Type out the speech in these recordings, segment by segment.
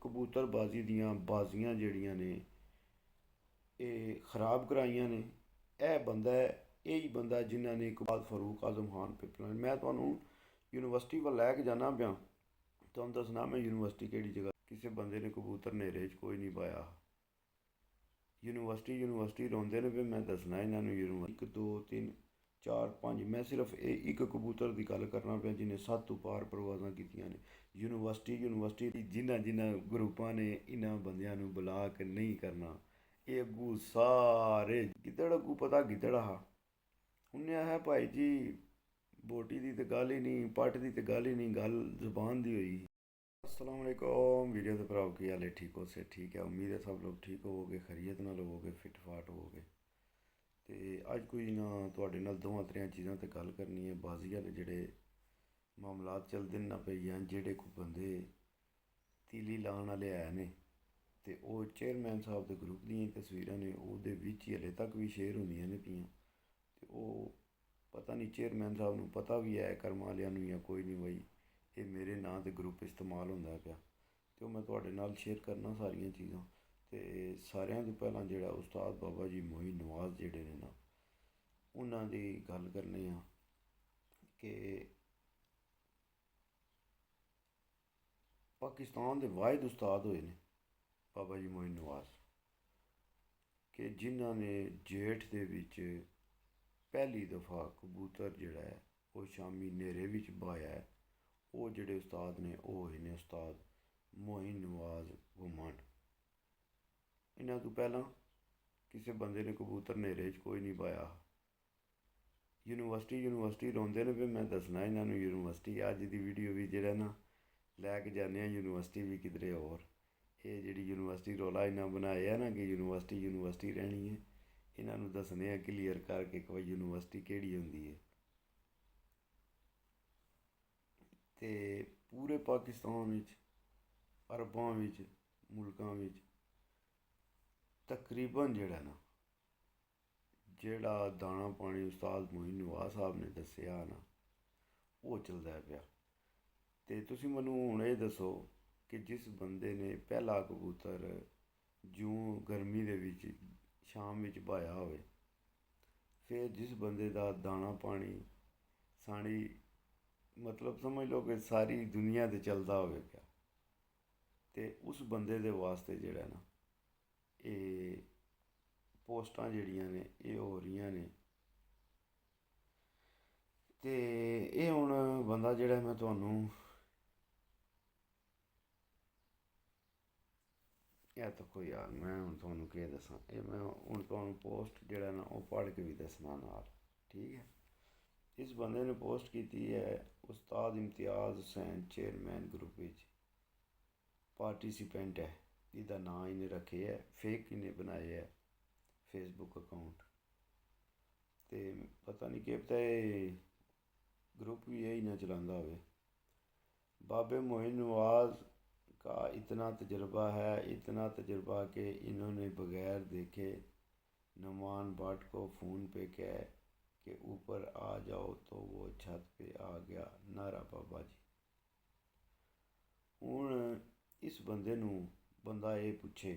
ਕਬੂਤਰਬਾਜ਼ੀ ਦੀਆਂ ਬਾਜ਼ੀਆਂ ਜਿਹੜੀਆਂ ਨੇ ਇਹ ਖਰਾਬ ਕਰਾਈਆਂ ਨੇ। ਇਹ ਬੰਦਾ ਇਹੀ ਬੰਦਾ ਜਿਨ੍ਹਾਂ ਨੇ ਇਕਬਾਲ ਫਾਰੂਕ ਆਜ਼ਮ ਖਾਨ ਪਿਪਲਨ। ਮੈਂ ਤੁਹਾਨੂੰ ਯੂਨੀਵਰਸਿਟੀ ਵੱਲ ਲੈ ਕੇ ਜਾਣਾ ਪਿਆ, ਤੁਹਾਨੂੰ ਦੱਸਣਾ ਮੈਂ ਯੂਨੀਵਰਸਿਟੀ ਕਿਹੜੀ ਜਗ੍ਹਾ। ਕਿਸੇ ਬੰਦੇ ਨੇ ਕਬੂਤਰ ਹਨੇਰੇ 'ਚ ਕੋਈ ਨਹੀਂ ਪਾਇਆ। ਯੂਨੀਵਰਸਿਟੀ ਰੋਂਦੇ ਨੇ ਵੀ ਮੈਂ ਦੱਸਣਾ ਇਹਨਾਂ ਨੂੰ। ਯੂਨੀਵਰਸਿਟੀ 1 2 3 4 5, ਮੈਂ ਸਿਰਫ ਇਹ ਇੱਕ ਕਬੂਤਰ ਦੀ ਗੱਲ ਕਰਨਾ ਪਿਆ ਜਿਹਨੇ 7 ਤੋਂ ਪਾਰ ਪ੍ਰਵਾਜ਼ਾਂ ਕੀਤੀਆਂ ਨੇ। ਯੂਨੀਵਰਸਿਟੀ ਜਿਨ੍ਹਾਂ ਗਰੁੱਪਾਂ ਨੇ ਇਹਨਾਂ ਬੰਦਿਆਂ ਨੂੰ ਬੁਲਾ ਕੇ ਨਹੀਂ ਕਰਨਾ। ਇਹ ਅੱਗੂ ਸਾਰੇ ਗਿੱਦੜ ਅੱਗੂ ਪਤਾ ਗਿੱਦੜ ਆ ਉਹਨੇ ਹੈ ਭਾਈ ਜੀ। ਬੋਟੀ ਦੀ ਤਾਂ ਗੱਲ ਹੀ ਨਹੀਂ, ਪੱਟ ਦੀ ਤਾਂ ਗੱਲ ਹੀ ਨਹੀਂ, ਗੱਲ ਜ਼ੁਬਾਨ ਦੀ ਹੋਈ। अस्सलाम वालेकुम वीडियो ਦੇ ਭਰਾਓ, ਕੀ ਹਾਲ ਹੈ? ਠੀਕ ਹੋ? ਸੇ ਠੀਕ ਹੈ, ਉਮੀਦ ਹੈ ਸਭ ਲੋਕ ਠੀਕ ਹੋਵੋਗੇ, ਖੈਰੀਅਤ ਨਾਲ ਹੋਵੋਗੇ, ਫਿਟ ਫਾਟ ਹੋਵੋਗੇ। ਤੇ ਅੱਜ ਕੋਈ ਨਾ ਤੁਹਾਡੇ ਨਾਲ ਦੋਵਾਂ ਤਰਿਆਂ ਚੀਜ਼ਾਂ ਤੇ ਗੱਲ ਕਰਨੀ ਹੈ। ਬਾਜ਼ੀ ਵਾਲੇ ਜਿਹੜੇ ਮਾਮਲਾਤ ਚੱਲਦੇ ਨਾ ਪਈ ਹਨ, ਜਿਹੜੇ ਕੋਈ ਬੰਦੇ ਤੀਲੀ ਲਾਉਣ ਵਾਲੇ ਆਏ ਨੇ ਤੇ ਉਹ ਚੇਅਰਮੈਨ ਸਾਹਿਬ ਦੇ ਗਰੁੱਪ ਦੀਆਂ ਤਸਵੀਰਾਂ ਨੇ, ਉਹਦੇ ਵਿੱਚ ਹੀ ਹਲੇ ਤੱਕ ਵੀ ਸ਼ੇਅਰ ਹੁੰਦੀਆਂ ਨੇ ਪਈਆਂ। ਤੇ ਉਹ ਪਤਾ ਨਹੀਂ ਚੇਅਰਮੈਨ ਸਾਹਿਬ ਨੂੰ ਪਤਾ ਵੀ ਹੈ ਕਰਮ ਵਾਲਿਆਂ ਨੂੰ ਜਾਂ ਕੋਈ ਨਹੀਂ। ਬਈ ਇਹ ਮੇਰੇ ਨਾਂ 'ਤੇ ਗਰੁੱਪ ਇਸਤੇਮਾਲ ਹੁੰਦਾ ਪਿਆ ਅਤੇ ਉਹ ਮੈਂ ਤੁਹਾਡੇ ਨਾਲ ਸ਼ੇਅਰ ਕਰਨਾ ਸਾਰੀਆਂ ਚੀਜ਼ਾਂ। ਅਤੇ ਸਾਰਿਆਂ ਤੋਂ ਪਹਿਲਾਂ ਜਿਹੜਾ ਉਸਤਾਦ ਬਾਬਾ ਜੀ ਮੋਈਨ ਨਵਾਜ਼ ਜਿਹੜੇ ਨੇ ਨਾ, ਉਹਨਾਂ ਦੀ ਗੱਲ ਕਰਨੀ ਆ ਕਿ ਪਾਕਿਸਤਾਨ ਦੇ ਵਾਹਿਦ ਉਸਤਾਦ ਹੋਏ ਨੇ ਬਾਬਾ ਜੀ ਮੋਈਨ ਨਵਾਜ਼, ਕਿ ਜਿਨ੍ਹਾਂ ਨੇ ਜੇਠ ਦੇ ਵਿੱਚ ਪਹਿਲੀ ਦਫਾ ਕਬੂਤਰ ਜਿਹੜਾ ਹੈ ਉਹ ਸ਼ਾਮੀ ਹਨੇਰੇ ਵਿੱਚ ਬਹਾਇਆ ਹੈ। ਉਹ ਜਿਹੜੇ ਉਸਤਾਦ ਨੇ ਉਹ ਹੋਏ ਨੇ ਉਸਤਾਦ ਮੋਈਨ ਨਵਾਜ਼ ਘੁੰਮਣ। ਇਹਨਾਂ ਤੋਂ ਪਹਿਲਾਂ ਕਿਸੇ ਬੰਦੇ ਨੇ ਕਬੂਤਰ ਹਨੇਰੇ 'ਚ ਕੋਈ ਨਹੀਂ ਪਾਇਆ। ਯੂਨੀਵਰਸਿਟੀ ਰੋਂਦੇ ਨੇ ਵੀ ਮੈਂ ਦੱਸਣਾ ਇਹਨਾਂ ਨੂੰ। ਯੂਨੀਵਰਸਿਟੀ ਅੱਜ ਦੀ ਵੀਡੀਓ ਵੀ ਜਿਹੜਾ ਨਾ ਲੈ ਕੇ ਜਾਂਦੇ ਹਾਂ ਯੂਨੀਵਰਸਿਟੀ ਵੀ ਕਿਧਰੇ ਹੋਰ। ਇਹ ਜਿਹੜੀ ਯੂਨੀਵਰਸਿਟੀ ਰੌਲਾ ਇਹਨਾਂ ਬਣਾਇਆ ਨਾ ਕਿ ਯੂਨੀਵਰਸਿਟੀ ਰਹਿਣੀ ਹੈ, ਇਹਨਾਂ ਨੂੰ ਦੱਸਣੇ ਆ ਕਲੀਅਰ ਕਰਕੇ ਕਿ ਯੂਨੀਵਰਸਿਟੀ ਕਿਹੜੀ ਹੁੰਦੀ ਹੈ। ਅਤੇ ਪੂਰੇ ਪਾਕਿਸਤਾਨ ਵਿੱਚ, ਅਰਬਾਂ ਵਿੱਚ, ਮੁਲਕਾਂ ਵਿੱਚ ਤਕਰੀਬਨ ਜਿਹੜਾ ਨਾ ਜਿਹੜਾ ਦਾਣਾ ਪਾਣੀ ਉਸਤਾਦ ਮੋਈਨ ਨਵਾਜ਼ ਸਾਹਿਬ ਨੇ ਦੱਸਿਆ ਨਾ ਉਹ ਚੱਲਦਾ ਪਿਆ। ਅਤੇ ਤੁਸੀਂ ਮੈਨੂੰ ਹੁਣ ਇਹ ਦੱਸੋ ਕਿ ਜਿਸ ਬੰਦੇ ਨੇ ਪਹਿਲਾ ਕਬੂਤਰ ਜੂੰ ਗਰਮੀ ਦੇ ਵਿੱਚ ਸ਼ਾਮ ਵਿੱਚ ਬਹਾਇਆ ਹੋਵੇ, ਫਿਰ ਜਿਸ ਬੰਦੇ ਦਾ ਦਾਣਾ ਪਾਣੀ ਸਾਰੀ ਮਤਲਬ ਸਮਝ ਲਓ ਕਿ ਸਾਰੀ ਦੁਨੀਆ 'ਤੇ ਚੱਲਦਾ ਹੋਵੇ ਪਿਆ, ਅਤੇ ਉਸ ਬੰਦੇ ਦੇ ਵਾਸਤੇ ਜਿਹੜਾ ਨਾ ਇਹ ਪੋਸਟਾਂ ਜਿਹੜੀਆਂ ਨੇ ਇਹ ਹੋ ਰਹੀਆਂ ਨੇ। ਅਤੇ ਇਹ ਹੁਣ ਬੰਦਾ ਜਿਹੜਾ ਮੈਂ ਤੁਹਾਨੂੰ ਇਹ ਤਾਂ ਕੋਈ ਯਾਰ ਮੈਂ ਹੁਣ ਤੁਹਾਨੂੰ ਕੀ ਦੱਸਾਂ। ਇਹ ਮੈਂ ਹੁਣ ਤੁਹਾਨੂੰ ਪੋਸਟ ਜਿਹੜਾ ਨਾ ਉਹ ਪੜ੍ਹ ਕੇ ਵੀ ਦੱਸਣਾ ਨਾਲ, ਠੀਕ ਹੈ। ਇਸ ਬੰਦੇ ਨੇ ਪੋਸਟ ਕੀਤੀ ਹੈ ਉਸਤਾਦ ਇਮਤਿਆਜ਼ ਹੁਸੈਨ ਚੇਅਰਮੈਨ ਗਰੁੱਪ ਵਿੱਚ ਪਾਰਟੀਸੀਪੈਂਟ ਹੈ। ਇਹਦਾ ਨਾਂ ਇਹਨੇ ਰੱਖੇ ਹੈ, ਫੇਕ ਇਹਨੇ ਬਣਾਏ ਹੈ ਫੇਸਬੁੱਕ ਅਕਾਊਂਟ। ਅਤੇ ਪਤਾ ਨਹੀਂ ਕਿ ਪਤਾ ਇਹ ग्रुप भी यही ना चलाता हो। बाबे मोइन नवाज का इतना तजुर्बा कि इन्होंने बगैर देखे नुमान भट्ट को फ़ोन पे कह कि ऊपर आ जाओ तो वो छत पे आ गया। नारा बाबा जी। हूँ इस बंदे नूं बंदा ये पूछे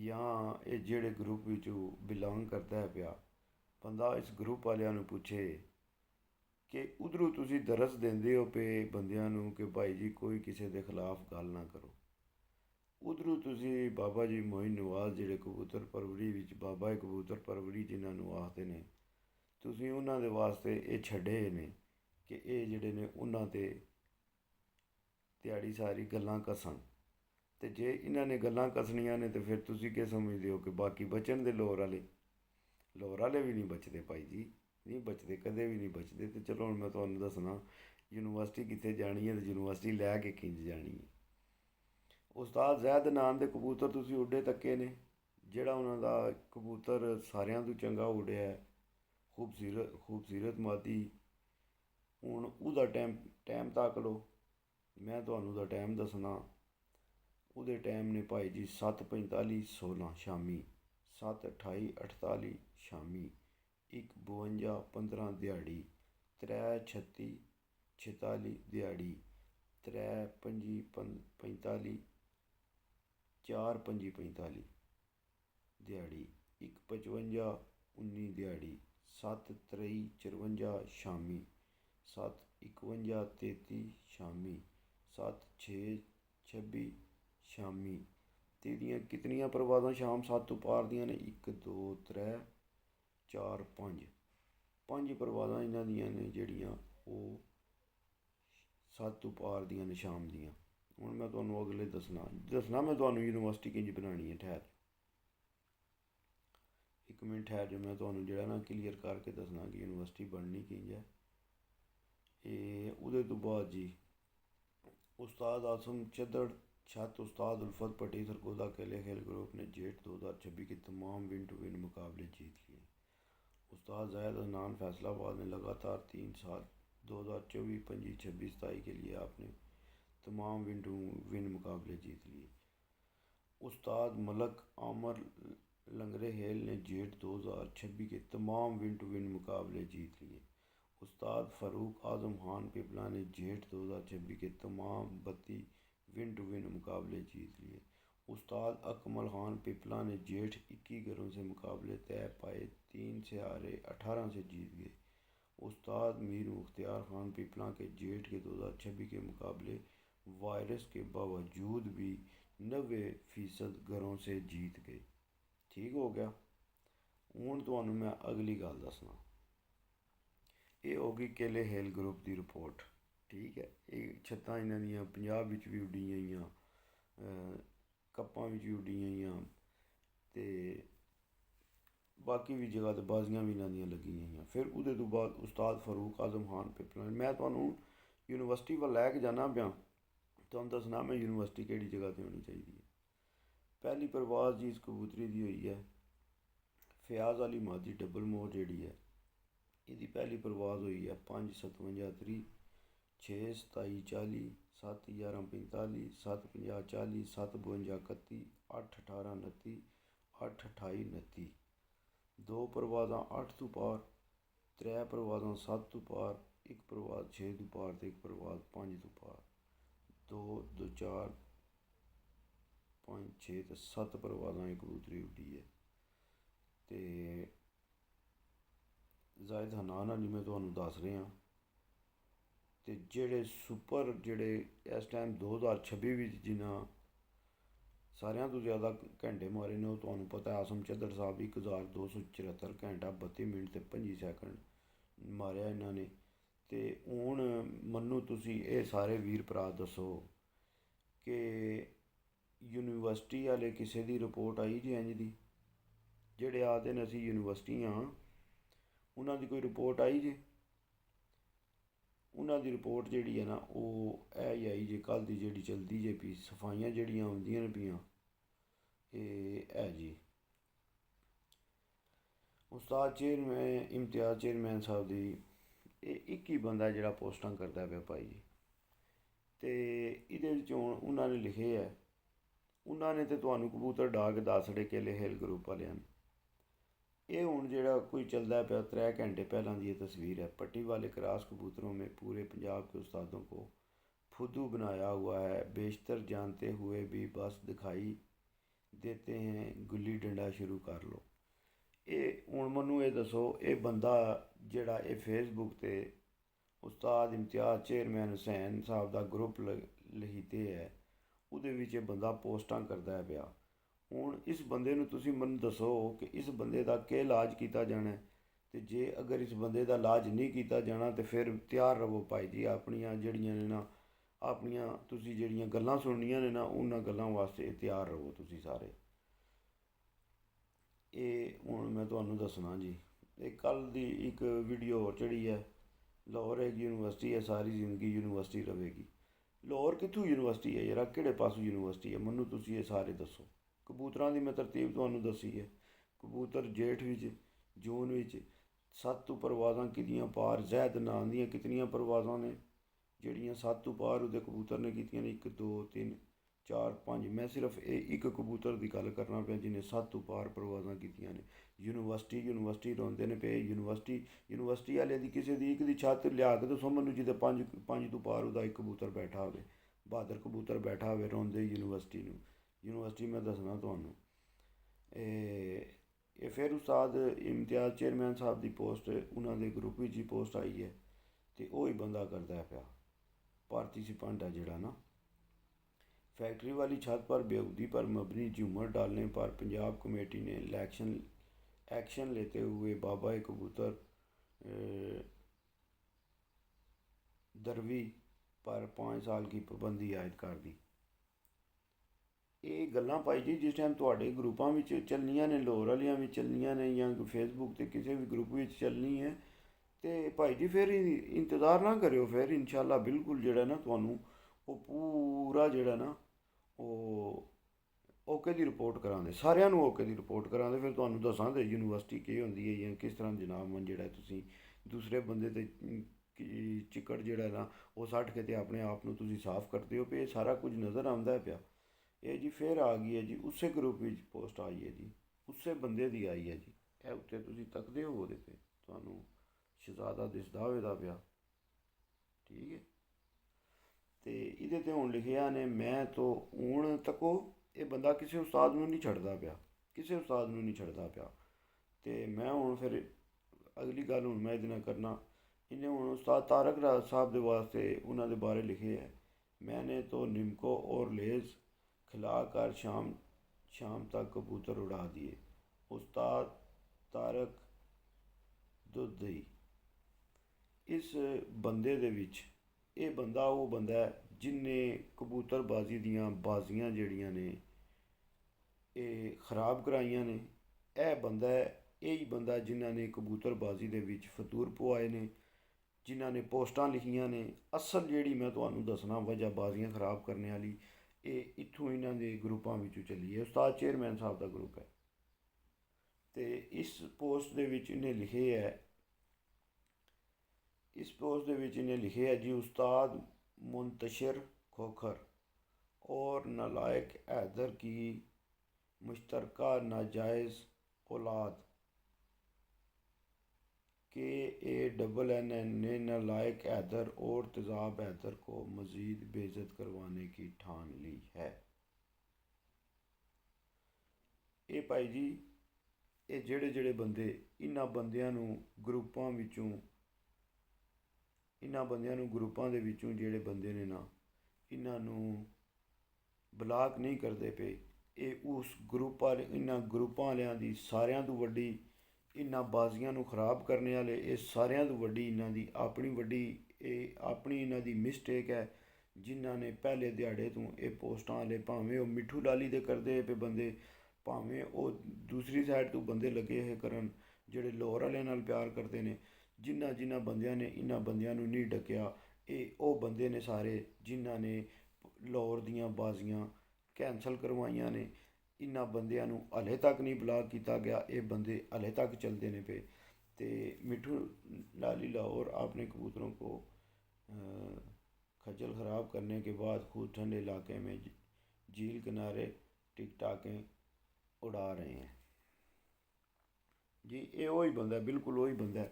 या ये जेड़े ग्रुप विचों बिलोंग करता है पिया, बंदा इस ग्रुप वालियां नूं पूछे कि उधरों तुसी दरस देंदे हो पे बंदियां नूं कि भाई जी कोई किसी के खिलाफ गल ना करो, उधरों तुसी बाबा जी मोइन नवाज जिहड़े कबूतर परवरी विच बाबा कबूतर परवरी जिन्हां नूं आखदे ने, तुसी उन्हां दे वास्ते ये छड्डे ने कि ये जिहड़े ने उन्हां ते दिहाड़ी सारी गल्लां कसन। ते जे इन्हां ने गल्लां कसनियां ने तो फिर तुसी क्या समझदे हो कि बाकी बचन दे लोर वाले भी नहीं बचते भाई जी, नहीं बचते, कदे भी नहीं बचते। तो चलो हुण मैं तुहानूं दसना यूनिवर्सिटी कित्थे जानी है तो यूनिवर्सिटी लैके किंज जानी है। उस्ताद जैद नाम दे कबूतर तुसीं उड्डे तक्के ने, जिहड़ा उन्हां दा कबूतर सारियां तों चंगा उड्डिया है, खूबसूरत मादी। हुण उहदा टाइम तक लो, मैं तुहानूं दा टाइम दसना। ਉਹਦੇ टाइम ने भाई जी 7:45 16 शामी, 7:28 48 शामी, 1:52 15 दिहाड़ी, 3:36 46 दिहाड़ी, 3:25 45 4 5 45 ਦਿਹਾੜੀ, 1 55 19 ਦਿਹਾੜੀ, 7 23 54 ਸ਼ਾਮੀ, 7 51 33 ਸ਼ਾਮੀ, 7 6 26 ਸ਼ਾਮੀ। ਤੇ ਇਹਦੀਆਂ ਕਿਤਨੀਆਂ ਪ੍ਰਵਾਦਾਂ ਸ਼ਾਮ 7 ਤੋਂ ਪਾਰ ਦੀਆਂ ਨੇ? 1 2 3 4 5 ਪੰਜ ਪ੍ਰਵਾਦਾਂ ਇਹਨਾਂ ਦੀਆਂ ਨੇ ਜਿਹੜੀਆਂ ਉਹ 7 ਤੋਂ ਪਾਰ ਦੀਆਂ ਨੇ ਸ਼ਾਮ ਦੀਆਂ। ਹੁਣ ਮੈਂ ਤੁਹਾਨੂੰ ਅਗਲੇ ਦੱਸਣਾ ਮੈਂ ਤੁਹਾਨੂੰ ਯੂਨੀਵਰਸਿਟੀ ਕਿੰਝ ਬਣਾਉਣੀ ਹੈ। ਠਹਿਰ 1 ਮਿੰਟ ਠਹਿਰ ਜੋ, ਮੈਂ ਤੁਹਾਨੂੰ ਜਿਹੜਾ ਨਾ ਕਲੀਅਰ ਕਰਕੇ ਦੱਸਣਾ ਕਿ ਯੂਨੀਵਰਸਿਟੀ ਬਣਨੀ ਕਿੰਝ ਹੈ। ਇਹ ਉਹਦੇ ਤੋਂ ਬਾਅਦ ਜੀ ਉਸਤਾਦ ਆਸਮ चदड़ छत उस्ताद उल्फत पटी सरगोदा अकेले खेल ग्रुप ने जेठ 2026 के तमाम विन टू विन मुकाबले जीत लिए। उस्ताद जायद हनान फैसलाबाद ने लगातार 3 साल 2024 25 26 27 के लिए आपने तमाम विन टू विन मुकाबले जीत लिए। उस्ताद मलक आमर लंगरे हेल ने जेठ 2026 के तमाम विन टू विन मुकाबले जीत लिए। उस्ताद फ़ारूक आज़म खान पिपला ने जेठ 2026 के तमाम 32 विन टू विन मुकाबले जीत लिए। उस्ताद अकमल खान पिपला ने जेठ 21 घरों से मुकाबले तय पाए, 3 से हारे 18 से जीत गए। उस्ताद मीर मुख्तियार खान पिपला के जेठ के 2026 के मुकाबले वायरस के बावजूद भी 90% घरों से जीत गए। ठीक हो गया। हूँ तो मैं अगली गल दसना, ये होगी केले हेल ग्रुप की रिपोर्ट। ठीक है, ये छत्तां इन्हां दियां पंजाब विच भी उड्डियां होईयां, कप्पां विच भी उड्डियां होईयां ते बाकी भी जगह ते बाजियां भी इन्हां दियां लग्गियां होईयां। फिर उहदे तो बाद उस्ताद फारूक आज़म खान पिपला, मैं तुहानूं यूनीवर्सिटी वाल लै के जाना पिया, तुहानूं दसना मैं यूनीवर्सिटी केड़ी जगह ते होनी चाहिदी है। पहली परवाज़ जी इस कबूतरी दी होई है फयाज़ अली मादी डबल मोर जिहड़ी है, ਇਹਦੀ पहली परवाज़ हुई है 5 57 30 6 27 40 7 11 45 7 50 40 7 52 31 8 18 29 8 28 29। 2 परवाज़ां 8 तो पार, 3 परवाज़ां 7 तो पार, 1 परवाज़ 6 तो पार ते 1 परवाज़ 5 तो पार। 2 2 4 5 6 ते 7 परवाज़ां एक कबूतरी उड्डी है। ते जायद हनान अली मैं तुहानूं दस रहा। तो जेड़े सुपर जेड़े इस टाइम 2026 विच जिन्हां सारियां तो ज़्यादा घंटे मारे ने, तुहानूं पता है आसम चदड़ साहब 1274 घंटा 32 मिनट ते 25 सैकंड मारिया इन्हां ने। ते हुण मन्नू तुसी ये सारे वीर भरा दसो कि यूनीवर्सिटी वाले किसे दी रिपोर्ट आई जी इंज दी, जेड़े आखदे ने असीं यूनीवर्सिटी हाँ, उन्हां दी कोई रिपोर्ट आई जे? उन्हां दी रिपोर्ट जिहड़ी है ना ओह् ऐ ही आई जे कल दी जिहड़ी चलदी जे पई, सफाइयां जिहड़ियां आउंदियां न पियां एह् है जी। उस्ताद चेयरमैन इम्तियाज़ चेयरमैन साहब दी एह् इक ही बंदा जेह्ड़ा पोस्टां करदा पिया भाई जी। ते इहदे विच हुण उन्हां ने लिखे है, उन्हां ने ते तुहानूं कबूतर डा के दस छड़े केले हिल ग्रुप वालियां ने। ये हुण जेह्ड़ा कोई चलदा पिया 3 घंटे पहलां दी ये तस्वीर है। पट्टी वाले क्रॉस कबूतरों में पूरे पंजाब के उस्तादों को फुद्दू बनाया हुआ है, बेशतर जानते हुए भी बस दिखाई देते हैं, गुल्ली डंडा शुरू कर लो। ये हुण मैनूं ये दसो, ये बंदा जेह्ड़ा ये फेसबुक ते उस्ताद इम्तियाज़ चेयरमैन हुसैन साहब दा ग्रुप लखीते है, ਉਹਦੇ ਵਿੱਚ ਬੰਦਾ ਪੋਸਟਾਂ ਕਰਦਾ ਪਿਆ। ਹੁਣ ਇਸ ਬੰਦੇ ਨੂੰ ਤੁਸੀਂ ਮੈਨੂੰ ਦੱਸੋ ਕਿ ਇਸ ਬੰਦੇ ਦਾ ਕੀ ਇਲਾਜ ਕੀਤਾ ਜਾਣਾ, ਅਤੇ ਜੇ ਅਗਰ ਇਸ ਬੰਦੇ ਦਾ ਇਲਾਜ ਨਹੀਂ ਕੀਤਾ ਜਾਣਾ ਤਾਂ ਫਿਰ ਤਿਆਰ ਰਹੋ ਭਾਈ ਜੀ, ਆਪਣੀਆਂ ਜਿਹੜੀਆਂ ਨੇ ਨਾ ਆਪਣੀਆਂ ਤੁਸੀਂ ਜਿਹੜੀਆਂ ਗੱਲਾਂ ਸੁਣਨੀਆਂ ਨੇ ਨਾ ਉਹਨਾਂ ਗੱਲਾਂ ਵਾਸਤੇ ਤਿਆਰ ਰਹੋ ਤੁਸੀਂ ਸਾਰੇ। ਇਹ ਹੁਣ ਮੈਂ ਤੁਹਾਨੂੰ ਦੱਸਣਾ ਜੀ, ਇਹ ਕੱਲ੍ਹ ਦੀ ਇੱਕ ਵੀਡੀਓ ਹੋਰ ਚੜੀ ਹੈ, ਲਾਹੌਰ ਇੱਕ ਯੂਨੀਵਰਸਿਟੀ ਹੈ, ਸਾਰੀ ਜ਼ਿੰਦਗੀ ਯੂਨੀਵਰਸਿਟੀ ਰਹੇਗੀ। ਲਾਹੌਰ ਕਿੱਥੋਂ ਯੂਨੀਵਰਸਿਟੀ ਹੈ ਯਾਰ, ਕਿਹੜੇ ਪਾਸੋਂ ਯੂਨੀਵਰਸਿਟੀ ਹੈ, ਮੈਨੂੰ ਤੁਸੀਂ ਇਹ ਸਾਰੇ ਦੱਸੋ। ਕਬੂਤਰਾਂ ਦੀ ਮੈਂ ਤਰਤੀਬ ਤੁਹਾਨੂੰ ਦੱਸੀ ਹੈ। ਕਬੂਤਰ ਜੇਠ ਵਿੱਚ ਜੂਨ ਵਿੱਚ 7 ਪ੍ਰਵਾਜ਼ਾਂ ਕਿਹਦੀਆਂ ਪਾਰ, ਜ਼ੈਦ ਨਾਂ ਦੀਆਂ ਕਿਤਨੀਆਂ ਪ੍ਰਵਾਜ਼ਾਂ ਨੇ ਜਿਹੜੀਆਂ 7 ਤੋਂ ਪਾਰ ਉਹਦੇ ਕਬੂਤਰ ਨੇ ਕੀਤੀਆਂ ਨੇ? 1 2 3 4 5। ਮੈਂ ਸਿਰਫ ਇਹ ਇੱਕ ਕਬੂਤਰ ਦੀ ਗੱਲ ਕਰਨਾ ਪਿਆ ਜਿਹਨੇ 7 ਤੋਂ ਪਾਰ ਪ੍ਰਵਾਜ਼ਾਂ ਕੀਤੀਆਂ ਨੇ। ਯੂਨੀਵਰਸਿਟੀ ਰੋਂਦੇ ਨੇ ਪਏ, ਯੂਨੀਵਰਸਿਟੀ ਵਾਲੇ ਦੀ ਕਿਸੇ ਦੀ ਇੱਕ ਦੀ ਛੱਤ ਲਿਆ ਕੇ ਦੱਸੋ ਮੈਨੂੰ ਜਿਹਦੇ 5 ਤੋਂ ਪਾਰ ਉਹਦਾ ਇੱਕ ਕਬੂਤਰ ਬੈਠਾ ਹੋਵੇ, ਬਹਾਦਰ ਕਬੂਤਰ ਬੈਠਾ ਹੋਵੇ, ਰੋਂਦੇ ਯੂਨੀਵਰਸਿਟੀ ਨੂੰ। ਯੂਨੀਵਰਸਿਟੀ ਮੈਂ ਦੱਸਣਾ ਤੁਹਾਨੂੰ। ਇਹ ਫਿਰ ਉਸਤਾਦ ਇਮਤਿਆਜ਼ ਚੇਅਰਮੈਨ ਸਾਹਿਬ ਦੀ ਪੋਸਟ ਉਹਨਾਂ ਦੇ ਗਰੁੱਪ ਵਿੱਚ ਹੀ ਪੋਸਟ ਆਈ ਹੈ, ਅਤੇ ਉਹ ਹੀ ਬੰਦਾ ਕਰਦਾ ਪਿਆ पार्टिसिपेंट है ਜਿਹੜਾ ना। फैक्ट्री वाली छत पर बेहूदी पर मबनी झूमर डालने पर पंजाब कमेटी ने एक्शन लेते हुए बाबा कबूतर दरवी पर 5 साल की पाबंदी आयद कर दी। ਇਹ ਗੱਲਾਂ ਭਾਈ ਜੀ ਜਿਸ ਟਾਈਮ ਤੁਹਾਡੇ ਗਰੁੱਪਾਂ ਵਿੱਚ ਚੱਲਣੀਆਂ ਨੇ, ਲਾਹੌਰ ਵਾਲਿਆਂ ਵਿੱਚ ਚੱਲਣੀਆਂ ਨੇ ਜਾਂ ਫੇਸਬੁੱਕ 'ਤੇ ਕਿਸੇ ਵੀ ਗਰੁੱਪ ਵਿੱਚ ਚੱਲਣੀ ਹੈ, ਅਤੇ ਭਾਈ ਜੀ ਫਿਰ ਇੰਤਜ਼ਾਰ ਨਾ ਕਰਿਓ। ਫਿਰ ਇਨਸ਼ਾਅੱਲਾ ਬਿਲਕੁਲ ਜਿਹੜਾ ਨਾ ਤੁਹਾਨੂੰ ਉਹ ਪੂਰਾ ਜਿਹੜਾ ਨਾ ਉਹ ਓਕੇ ਦੀ ਰਿਪੋਰਟ ਕਰਾਂਦੇ, ਸਾਰਿਆਂ ਨੂੰ ਓਕੇ ਦੀ ਰਿਪੋਰਟ ਕਰਾਂਦੇ। ਫਿਰ ਤੁਹਾਨੂੰ ਦੱਸਾਂਗੇ ਯੂਨੀਵਰਸਿਟੀ ਕੀ ਹੁੰਦੀ ਹੈ ਜਾਂ ਕਿਸ ਤਰ੍ਹਾਂ ਜਨਾਬਮਨ ਜਿਹੜਾ ਤੁਸੀਂ ਦੂਸਰੇ ਬੰਦੇ 'ਤੇ ਚਿੱਕੜ ਜਿਹੜਾ ਨਾ ਉਹ ਸੱਟ ਕੇ ਅਤੇ ਆਪਣੇ ਆਪ ਨੂੰ ਤੁਸੀਂ ਸਾਫ਼ ਕਰਦੇ ਹੋ। ਵੀ ਇਹ ਸਾਰਾ ਕੁਝ ਨਜ਼ਰ ਆਉਂਦਾ ਪਿਆ। ਇਹ ਜੀ ਫਿਰ ਆ ਗਈ ਹੈ ਜੀ, ਉਸੇ ਗਰੁੱਪ ਵਿੱਚ ਪੋਸਟ ਆਈ ਹੈ ਜੀ, ਉਸੇ ਬੰਦੇ ਦੀ ਆਈ ਹੈ ਜੀ। ਇਹ ਉੱਤੇ ਤੁਸੀਂ ਤੱਕਦੇ ਹੋ, ਉਹਦੇ 'ਤੇ ਤੁਹਾਨੂੰ ਸ਼ਹਿਜ਼ਾਦਾ ਦਿਸਦਾ ਹੋਵੇਗਾ ਪਿਆ, ਠੀਕ ਹੈ। ਅਤੇ ਇਹਦੇ 'ਤੇ ਹੁਣ ਲਿਖਿਆ ਨੇ ਮੈਂ ਤੋਂ ਹੁਣ ਤੱਕੋ ਇਹ ਬੰਦਾ ਕਿਸੇ ਉਸਤਾਦ ਨੂੰ ਨਹੀਂ ਛੱਡਦਾ ਪਿਆ, ਕਿਸੇ ਉਸਤਾਦ ਨੂੰ ਨਹੀਂ ਛੱਡਦਾ ਪਿਆ। ਅਤੇ ਮੈਂ ਹੁਣ ਫਿਰ ਅਗਲੀ ਗੱਲ ਹੁਣ ਮੈਂ ਇਹਦੇ ਨਾਲ ਕਰਨਾ। ਇਹਨੇ ਹੁਣ ਉਸਤਾਦ ਤਾਰਕ ਰਾਜ ਸਾਹਿਬ ਦੇ ਵਾਸਤੇ ਉਹਨਾਂ ਦੇ ਬਾਰੇ ਲਿਖੇ ਹੈ, मैंने तो निमको और लेस खिलाकर शाम तक कबूतर उड़ा दिए। उस्ताद तारक दुधई। इस बंदे दे विच ये बंदा वो बंदा है जिन्ने कबूतरबाजी दियां बाजियां जड़ियां ने ये खराब कराइयां ने। यह बंदा है, यही बंदा जिन्हों ने कबूतरबाजी दे विच फतूर पवाए ने, जिन्हों ने पोस्टां लिखियां ने। असल जिहड़ी मैं तुहानूं दसना वजह बाजियां खराब करने वाली ये इत्थों इन्हां दे ग्रुपां विचों चली है। उस्ताद चेयरमैन साहब का ग्रुप है, तो इस पोस्ट दे विच इन्हें लिखे है, इस पोस्ट दे विच इन्हें लिखे है जी उस्ताद मुंतशिर खोखर और नालायक हैदर की मुश्तरका नाजायज़ औलाद KANN ने नालायक हैदर और तेज़ाब हैदर को मज़ीद बेइज्जत करवाने की ठान ली है। ये भाई जी ये जेड़े जेड़े बंदे इन्हां बंदियां नूं ग्रुपां विचों ग्रुपां दे विचों जेड़े बंदे ने ना इन्हां नूं ब्लाक नहीं करते पे, ये उस ग्रुप वाले इन्हां ग्रुपां वालियां दी सारियां तों वड्डी इन्हां बाजियां नूं खराब करने वाले ये सारियां तों वड्डी इन्हां दी अपनी इन्हां दी मिसटेक है, जिन्हां ने पहले दिहाड़े तों ये पोस्टां वाले भावें वो मिठू लाली दे करदे पे बंदे, भावें वो दूसरी साइड तो बंदे लगे हे करन जेड़े लाहौर वालियां नाल प्यार करते ने। जिन्हां बंदियां ने इन्हां बंदियां नूं नहीं डकिया, ये वो बंदे ने सारे जिन्हां ने लाहौर दियां बाजियां कैंसल करवाइयां ने। इन्हां बंदियां नूं हले तक नहीं ब्लाक किया गया, ये बंदे हले तक चलते ने पे। तो मिठू लाली लाहौर अपने कबूतरों को खज्जल ख़राब करने के बाद खुद ठंडे इलाके में झील किनारे टिकटाकें उड़ा रहे हैं जी। ये वही बंदा है, बिल्कुल वही बंदा है,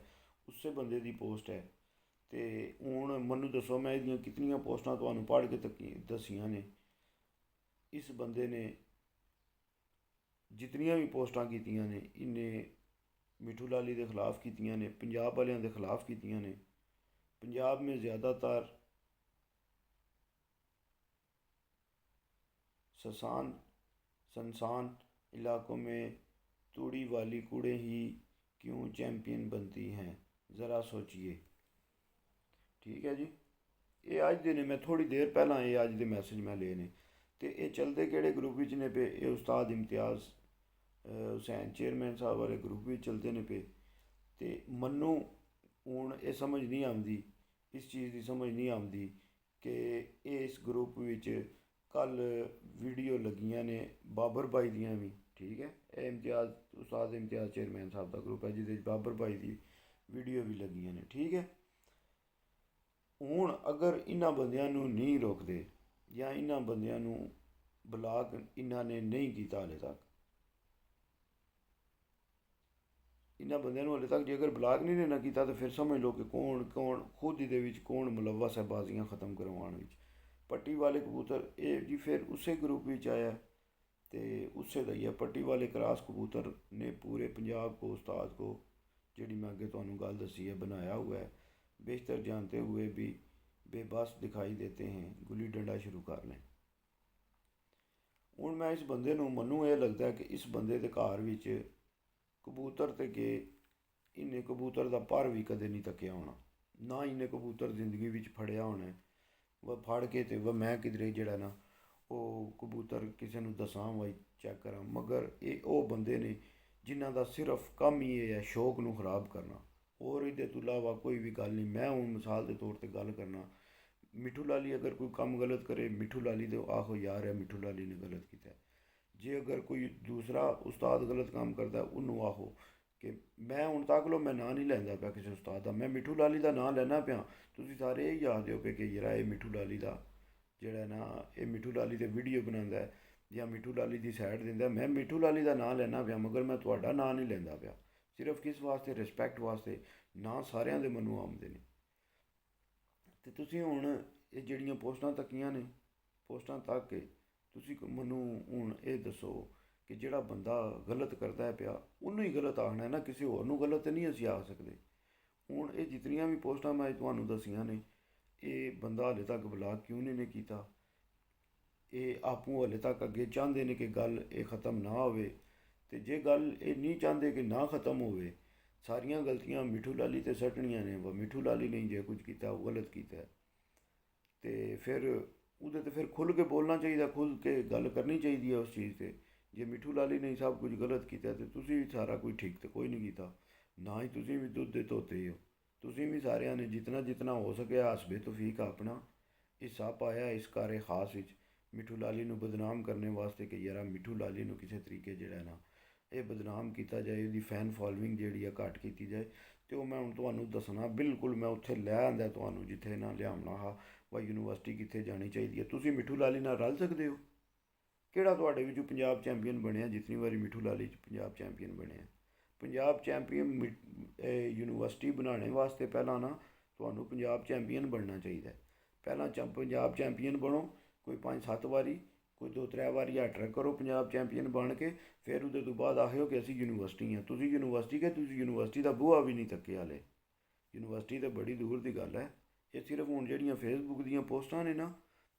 उसे बंदे की पोस्ट है। तो हुण मैनूं दसो मैं इहदियां कितनियां पोस्टां तुहानूं पढ़ के दसियां ने। इस बंदे ने जितनियां भी पोस्टां कीतियां ने इन्हें मिठू लाली के खिलाफ कीतियां ने, पंजाब वालियां के खिलाफ कीतियां ने। पंजाब में ज़्यादातर सनसान इलाकों में तूड़ी वाली कूड़े ही क्यों चैंपियन बनती हैं, ज़रा सोचिए। ठीक है जी, ये अज दे ने, मैं थोड़ी देर पहला ये अज दे मैसेज मैं ले ने। तो ये चलते किहड़े ग्रुप विच ने पे, ये उस्ताद इम्तियाज़ हुसैन चेयरमैन साहब वाले ग्रुप भी चलते ने पे। तो मन्नू हुण ये समझ नहीं आती, इस चीज़ की समझ नहीं आती कि इस ग्रुप विच कल वीडियो लगियां ने बाबर भाई दियां भी। ठीक है, ये इम्तियाज़ उस्ताद इम्तियाज़ चेयरमैन साहब का ग्रुप है जिहदे बाबर भाई की वीडियो भी लगियां ने। ठीक है, हुण अगर इन्हां बंदियां नूं नहीं रोकदे या इन्हां बंदियां नूं ब्लाक इन्हां ने नहीं कीता हाले तक, इन्हां बंदियां नूं हाले तक जे अगर ब्लाक नहीं ना किया तो फिर समझ लो कि कौन खुद इहदे विच कौन मुलव्वस है बाजियां ख़त्म करवाउण विच। पट्टी वाले कबूतर ये जी फिर उसे ग्रुप विच आया तो उससे दा ही है पट्टी वाले क्रॉस कबूतर ने पूरे पंजाब को, उस्ताद को, जिहड़ी मैं अगे तुहानूं गल दसी है, बनाया हुआ है। बेशतर जानते हुए भी बेबस दिखाई देते हैं, गुल्ली डंडा शुरू कर लें। हुण मैं इस बंदे नूं, मैनूं ये लगता है कि इस बंदे दे घर विच कबूतर ते गए, इन्हें कबूतर का पर भी कदे नहीं तकिया होना, ना इन्हें कबूतर जिंदगी विच फड़िया होना है। वह फड़ के तो वह मैं किधरे जड़ा ना वो कबूतर किसी नूं दसां वाई चैक करा, मगर ये वो बंदे ने जिन्हां दा सिर्फ कम ही ये है शौक नूं खराब करना, और इहदे तो इलावा कोई भी गल नहीं। मैं हूँ मिसाल के तौर पर गल करना, मिठू लाली अगर कोई काम गलत करे, मिठू लाली तो आखो यार है मिठू लाली ने गलत किया। जे अगर कोई दूसरा उस्ताद गलत काम करता है उन्होंने आखो कि मैं हूँ तक लो मैं नाम नहीं लैंदा पिया किसी उस्ताद का, मैं मिठू लाली का नाम लैना पिया, तुसीं सारे यही आखदे हो कि यार ये मिठू लाली का जेड़ा ना ये मिठू लाली ते वीडियो बनांदा है या मिठू लाली की साइड दिंदा है। मैं मिठू लाली का नाम लैना पिया मगर मैं तुहाडा नाम नहीं लैंदा पिया, सिर्फ किस वास्ते, रिस्पैक्ट वास्ते। ना सारिਆਂ ਦੇ ਮੈਨੂੰ ਆਉਂਦੇ ਨੇ। ਤੇ ਤੁਸੀਂ ਹੁਣ ਇਹ ਜਿਹੜੀਆਂ ਪੋਸਟਾਂ ਤੱਕੀਆਂ ਨੇ, ਪੋਸਟਾਂ ਤੱਕ ਕੇ ਤੁਸੀਂ ਮੈਨੂੰ ਹੁਣ ਇਹ ਦੱਸੋ ਕਿ ਜਿਹੜਾ ਬੰਦਾ ਗਲਤ ਕਰਦਾ ਹੈ ਪਿਆ ਉਹਨੂੰ ਹੀ ਗਲਤ ਆਖਣਾ ਹੈ ਨਾ, ਕਿਸੇ ਹੋਰ ਨੂੰ ਗਲਤ ਨਹੀਂ ਅਸੀਂ ਆਖ ਸਕਦੇ। ਹੁਣ ਇਹ ਜਿਤਨੀਆਂ ਵੀ ਪੋਸਟਾਂ ਮੈਂ ਤੁਹਾਨੂੰ ਦਸੀਆਂ ਨੇ, ਇਹ ਬੰਦਾ ਹਾਲੇ ਤੱਕ ਬਲਾਕ ਕਿਉਂ ਨਹੀਂ ਨੇ ਕੀਤਾ, ਇਹ ਆਪੂ ਹਾਲੇ ਤੱਕ ਅੱਗੇ ਚਾਹੁੰਦੇ ਨੇ ਕਿ ਗੱਲ ਇਹ ख़त्म ना ਹੋਵੇ। ਤੇ ਜੇ ਗੱਲ ਇਹ ਨਹੀਂ ਚਾਹੁੰਦੇ ਕਿ ਨਾ ख़त्म ਹੋਵੇ, ਸਾਰੀਆਂ ਗਲਤੀਆਂ ਮਿੱਠੂ ਲਾਲੀ ਤੇ ਸੱਟਣੀਆਂ ਨੇ, ਵਾ ਮਿੱਠੂ ਲਾਲੀ ਨੇ ਜੇ ਕੁਝ ਕੀਤਾ ਉਹ ਗਲਤ ਕੀਤਾ, ਤੇ ਫਿਰ ਉਹਦੇ ਤੇ ਫਿਰ ਖੁੱਲ੍ਹ ਕੇ ਬੋਲਣਾ ਚਾਹੀਦਾ, ਖੁੱਲ੍ਹ ਕੇ ਗੱਲ ਕਰਨੀ ਚਾਹੀਦੀ ਹੈ ਉਸ ਚੀਜ਼ 'ਤੇ। ਜੇ ਮਿੱਠੂ ਲਾਲੀ ਨੇ ਸਭ ਕੁਝ ਗਲਤ ਕੀਤਾ ਤੇ ਤੁਸੀਂ ਵੀ ਸਾਰਾ ਕੁਝ ਠੀਕ ਤਾਂ ਕੋਈ ਨਹੀਂ ਕੀਤਾ, ਨਾ ਹੀ ਤੁਸੀਂ ਵੀ ਦੁੱਧ ਦੇ ਧੋਤੇ ਹੋ। ਤੁਸੀਂ ਵੀ ਸਾਰਿਆਂ ਨੇ ਜਿਤਨਾ ਜਿਤਨਾ ਹੋ ਸਕਿਆ ਹਸਬੇ ਤੌਫੀਕ ਆਪਣਾ ਹਿੱਸਾ ਪਾਇਆ ਇਸ ਕਾਰੇ ਖਾਸ ਵਿੱਚ ਮਿੱਠੂ ਲਾਲੀ ਨੂੰ ਬਦਨਾਮ ਕਰਨੇ ਵਾਸਤੇ, ਕਿ ਯਾਰ ਮਿੱਠੂ ਲਾਲੀ ਨੂੰ ਕਿਸੇ ਤਰੀਕੇ ਜਿਹੜਾ ਨਾ ਇਹ ਬਦਨਾਮ ਕੀਤਾ ਜਾਏ, ਉਹਦੀ ਫੈਨ ਫੋਲੋਇੰਗ ਜਿਹੜੀ ਆ ਘੱਟ ਕੀਤੀ ਜਾਏ। ਤੇ ਉਹ ਮੈਂ ਹੁਣ ਤੁਹਾਨੂੰ ਦੱਸਣਾ ਬਿਲਕੁਲ, ਮੈਂ ਉੱਥੇ ਲੈ ਆਂਦਾ ਤੁਹਾਨੂੰ ਜਿੱਥੇ ਨਾ ਲਿਆਉਣਾ ਹਾ, ਵਾ ਯੂਨੀਵਰਸਿਟੀ ਕਿੱਥੇ ਜਾਣੀ ਚਾਹੀਦੀ ਹੈ। ਤੁਸੀਂ ਮਿੱਠੂ ਲਾਲੀ ਨਾਲ ਰਲ ਸਕਦੇ ਹੋ? ਕਿਹੜਾ ਤੁਹਾਡੇ ਵਿੱਚੋਂ ਪੰਜਾਬ ਚੈਂਪੀਅਨ ਬਣਿਆ ਜਿਤਨੀ ਵਾਰੀ ਮਿੱਠੂ ਲਾਲੀ ਪੰਜਾਬ ਚੈਂਪੀਅਨ ਬਣਿਆ? ਪੰਜਾਬ ਚੈਂਪੀਅਨ ਯੂਨੀਵਰਸਿਟੀ ਬਣਾਉਣੇ ਵਾਸਤੇ ਪਹਿਲਾਂ ਨਾ ਤੁਹਾਨੂੰ ਪੰਜਾਬ ਚੈਂਪੀਅਨ ਬਣਨਾ ਚਾਹੀਦਾ। ਪਹਿਲਾਂ ਪੰਜਾਬ ਚੈਂਪੀਅਨ ਬਣੋ, ਕੋਈ 5-7 ਵਾਰੀ, ਕੋਈ 2-3 ਵਾਰੀ ਹੈਟ੍ਰਿਕ ਕਰੋ ਪੰਜਾਬ ਚੈਂਪੀਅਨ ਬਣ ਕੇ, ਫਿਰ ਉਹਦੇ ਤੋਂ ਬਾਅਦ ਆਖਿਓ ਕਿ ਅਸੀਂ ਯੂਨੀਵਰਸਿਟੀ ਹਾਂ। ਤੁਸੀਂ ਯੂਨੀਵਰਸਿਟੀ ਕਿ ਤੁਸੀਂ ਯੂਨੀਵਰਸਿਟੀ ਦਾ ਬੂਹਾ ਵੀ ਨਹੀਂ ਤੱਕਿਆ ਹਾਲੇ, ਯੂਨੀਵਰਸਿਟੀ ਤਾਂ ਬੜੀ ਦੂਰ ਦੀ ਗੱਲ ਹੈ। ਇਹ ਸਿਰਫ ਹੁਣ ਜਿਹੜੀਆਂ ਫੇਸਬੁੱਕ ਦੀਆਂ ਪੋਸਟਾਂ ਨੇ ਨਾ,